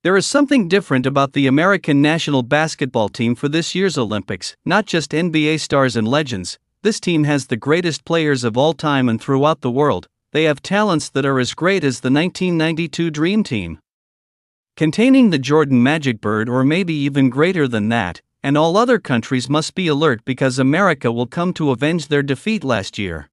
There is something different about the American national basketball team for this year's Olympics. Not just NBA stars and legends, this team has the greatest players of all time and throughout the world. They have talents that are as great as the 1992 Dream Team, containing the Jordan Magic Bird, or maybe even greater than that, and all other countries must be alert because America will come to avenge their defeat last year.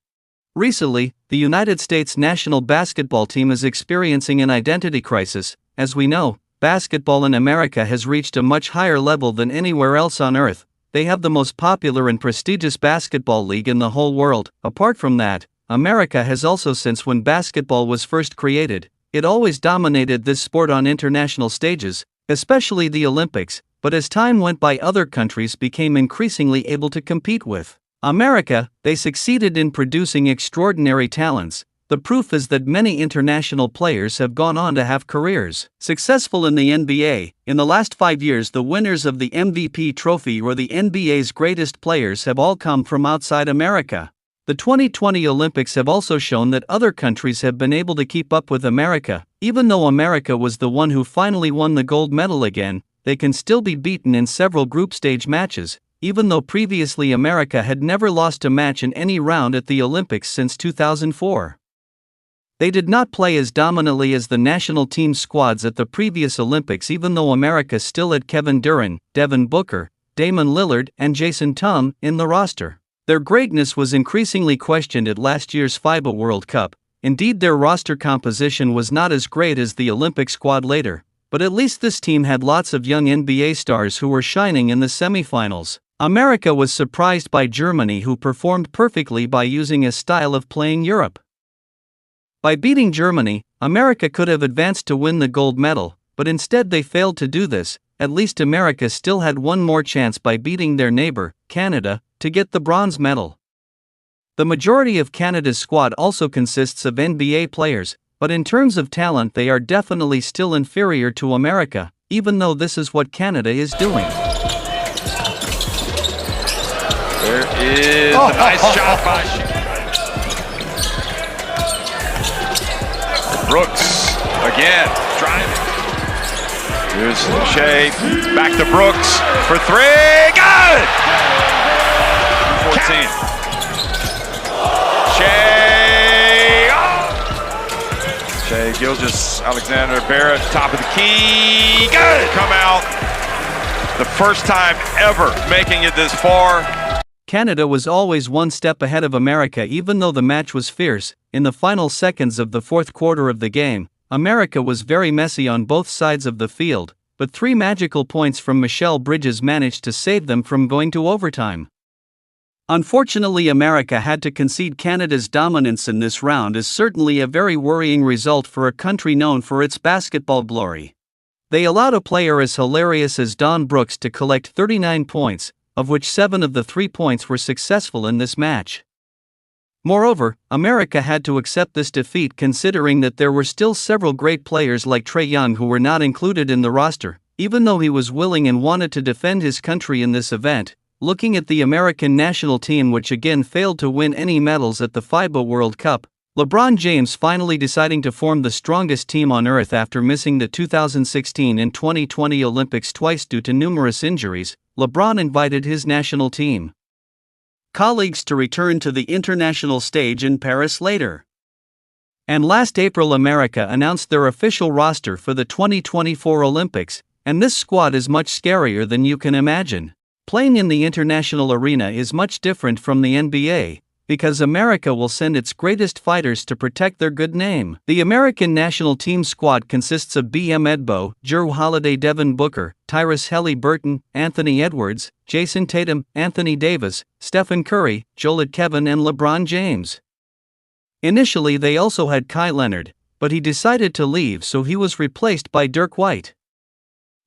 Recently, the United States national basketball team is experiencing an identity crisis. As we know, basketball in America has reached a much higher level than anywhere else on earth. They have the most popular and prestigious basketball league in the whole world. Apart from that, America has also, since when basketball was first created, it always dominated this sport on international stages, especially the Olympics, but as time went by, other countries became increasingly able to compete with America. They succeeded in producing extraordinary talents. The proof is that many international players have gone on to have careers successful in the NBA. In the last 5 years, the winners of the MVP trophy or the NBA's greatest players have all come from outside America. The 2020 Olympics have also shown that other countries have been able to keep up with America. Even though America was the one who finally won the gold medal again, they can still be beaten in several group stage matches, even though previously America had never lost a match in any round at the Olympics since 2004. They did not play as dominantly as the national team squads at the previous Olympics, even though America still had Kevin Durant, Devin Booker, Damian Lillard, and Jason Tatum in the roster. Their greatness was increasingly questioned at last year's FIBA World Cup. Indeed, their roster composition was not as great as the Olympic squad later, but at least this team had lots of young NBA stars who were shining in the semifinals. America was surprised by Germany, who performed perfectly by using a style of playing Europe. By beating Germany, America could have advanced to win the gold medal, but instead they failed to do this. At least America still had one more chance by beating their neighbor, Canada, to get the bronze medal. The majority of Canada's squad also consists of NBA players, but in terms of talent they are definitely still inferior to America, even though this is what Canada is doing. There is a nice shot by Brooks again, driving. Here's Shea, back to Brooks for three, good! 14. Shea, oh! Shea, Gilgeous-Alexander, Barrett, top of the key, good! Come out, the first time ever making it this far. Canada was always one step ahead of America, even though the match was fierce. In the final seconds of the fourth quarter of the game, America was very messy on both sides of the field, but 3 magical points from Michelle Bridges managed to save them from going to overtime. Unfortunately, America had to concede. Canada's dominance in this round is certainly a very worrying result for a country known for its basketball glory. They allowed a player as hilarious as Don Brooks to collect 39 points, of which 7 of the 3 points were successful in this match. Moreover, America had to accept this defeat considering that there were still several great players like Trae Young who were not included in the roster, even though he was willing and wanted to defend his country in this event. Looking at the American national team, which again failed to win any medals at the FIBA World Cup, LeBron James finally deciding to form the strongest team on earth after missing the 2016 and 2020 Olympics twice due to numerous injuries. LeBron invited his national team colleagues to return to the international stage in Paris later. And last April, America announced their official roster for the 2024 Olympics, and this squad is much scarier than you can imagine. Playing in the international arena is much different from the NBA, because America will send its greatest fighters to protect their good name. The American national team squad consists of B.M. Edbo, Jrue Holiday, Devin Booker, Tyrese Haliburton, Anthony Edwards, Jason Tatum, Anthony Davis, Stephen Curry, Joel Embiid, and LeBron James. Initially they also had Kawhi Leonard, but he decided to leave, so he was replaced by Dirk White.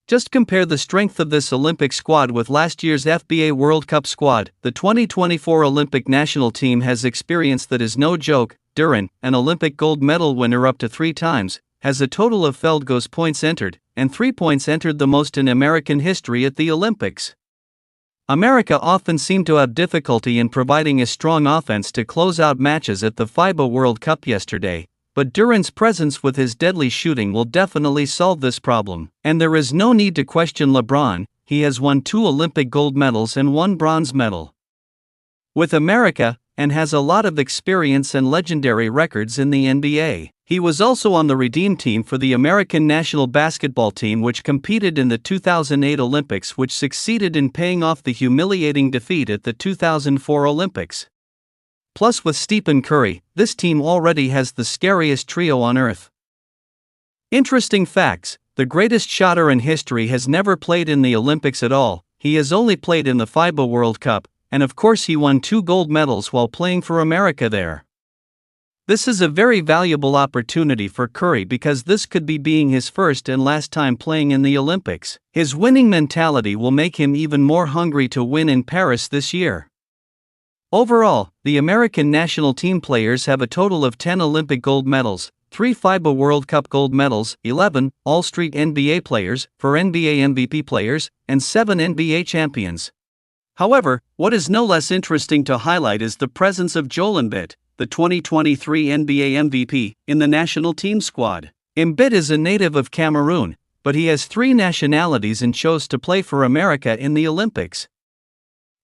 Just compare the strength of this Olympic squad with last year's FIBA World Cup squad. The 2024 Olympic national team has experience that is no joke. Durant, an Olympic gold medal winner up to 3 times, has a total of field goals points entered, and 3 points entered, the most in American history at the Olympics. America often seemed to have difficulty in providing a strong offense to close out matches at the FIBA World Cup yesterday. but Durant's presence with his deadly shooting will definitely solve this problem. And there is no need to question LeBron, he has won 2 Olympic gold medals and 1 bronze medal with America, and has a lot of experience and legendary records in the NBA. He was also on the Redeem team for the American national basketball team, which competed in the 2008 Olympics, which succeeded in paying off the humiliating defeat at the 2004 Olympics. Plus, with Stephen Curry, this team already has the scariest trio on earth. Interesting facts: the greatest shotter in history has never played in the Olympics at all. He has only played in the FIBA World Cup, and of course he won 2 gold medals while playing for America there. This is a very valuable opportunity for Curry because this could be being his first and last time playing in the Olympics. His winning mentality will make him even more hungry to win in Paris this year. Overall, the American national team players have a total of 10 Olympic gold medals, 3 FIBA World Cup gold medals, 11 All-Street NBA players, 4 NBA MVP players, and 7 NBA champions. However, what is no less interesting to highlight is the presence of Joel Embiid, the 2023 NBA MVP, in the national team squad. Embiid is a native of Cameroon, but he has 3 nationalities and chose to play for America in the Olympics.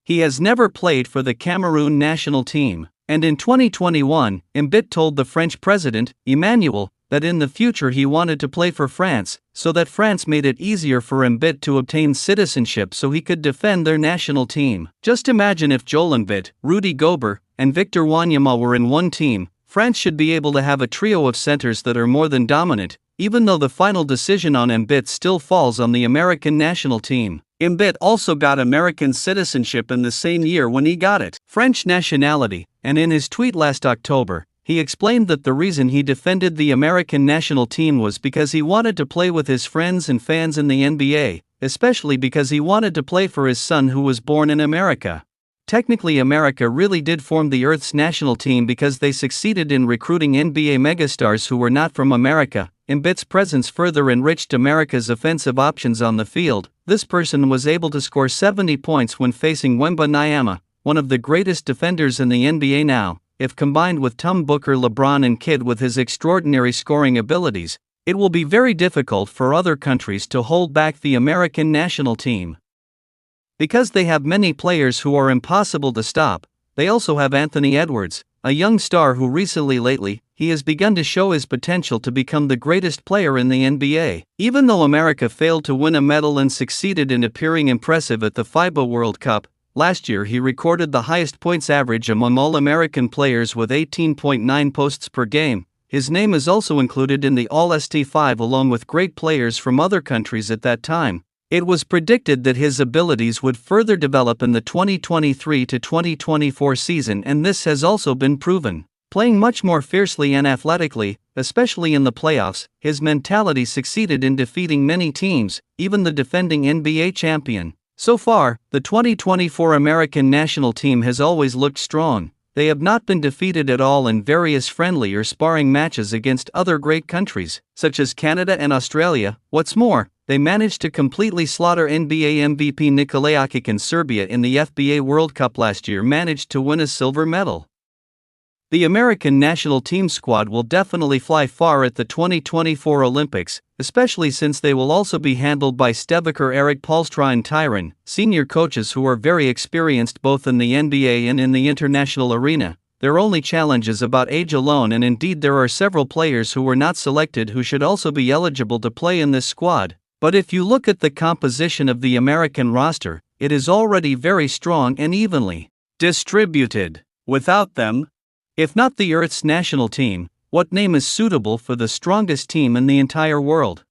He has never played for the Cameroon national team, and in 2021, Embiid told the French president, Emmanuel, that in the future he wanted to play for France, so that France made it easier for Embiid to obtain citizenship so he could defend their national team. Just imagine if Joel Embiid, Rudy Gobert, and Victor Wanyama were in one team. France should be able to have a trio of centers that are more than dominant, even though the final decision on Embiid still falls on the American national team. Embiid also got American citizenship in the same year when he got it, French nationality, and in his tweet last October, he explained that the reason he defended the American national team was because he wanted to play with his friends and fans in the NBA, especially because he wanted to play for his son who was born in America. Technically, America really did form the Earth's national team because they succeeded in recruiting NBA megastars who were not from America. Embiid's presence further enriched America's offensive options on the field. This person was able to score 70 points when facing Wembanyama, one of the greatest defenders in the NBA now. If combined with Tom Booker, LeBron and Kidd with his extraordinary scoring abilities, it will be very difficult for other countries to hold back the American national team. Because they have many players who are impossible to stop, they also have Anthony Edwards, a young star who lately, he has begun to show his potential to become the greatest player in the NBA. Even though America failed to win a medal and succeeded in appearing impressive at the FIBA World Cup, last year he recorded the highest points average among all American players with 18.9 posts per game. His name is also included in the All-ST5 along with great players from other countries at that time. It was predicted that his abilities would further develop in the 2023 to 2024 season, and this has also been proven. Playing much more fiercely and athletically, especially in the playoffs, his mentality succeeded in defeating many teams, even the defending NBA champion. So far, the 2024 American national team has always looked strong. They have not been defeated at all in various friendly or sparring matches against other great countries, such as Canada and Australia. What's more, they managed to completely slaughter NBA MVP Nikola Jokic, and Serbia in the FIBA World Cup last year managed to win a silver medal. The American national team squad will definitely fly far at the 2024 Olympics, especially since they will also be handled by Steve Kerr, Eric Spoelstra and Tyronn, senior coaches who are very experienced both in the NBA and in the international arena. Their only challenge is about age alone, and indeed there are several players who were not selected who should also be eligible to play in this squad. But if you look at the composition of the American roster, it is already very strong and evenly distributed. Without them, if not the Earth's national team, what name is suitable for the strongest team in the entire world?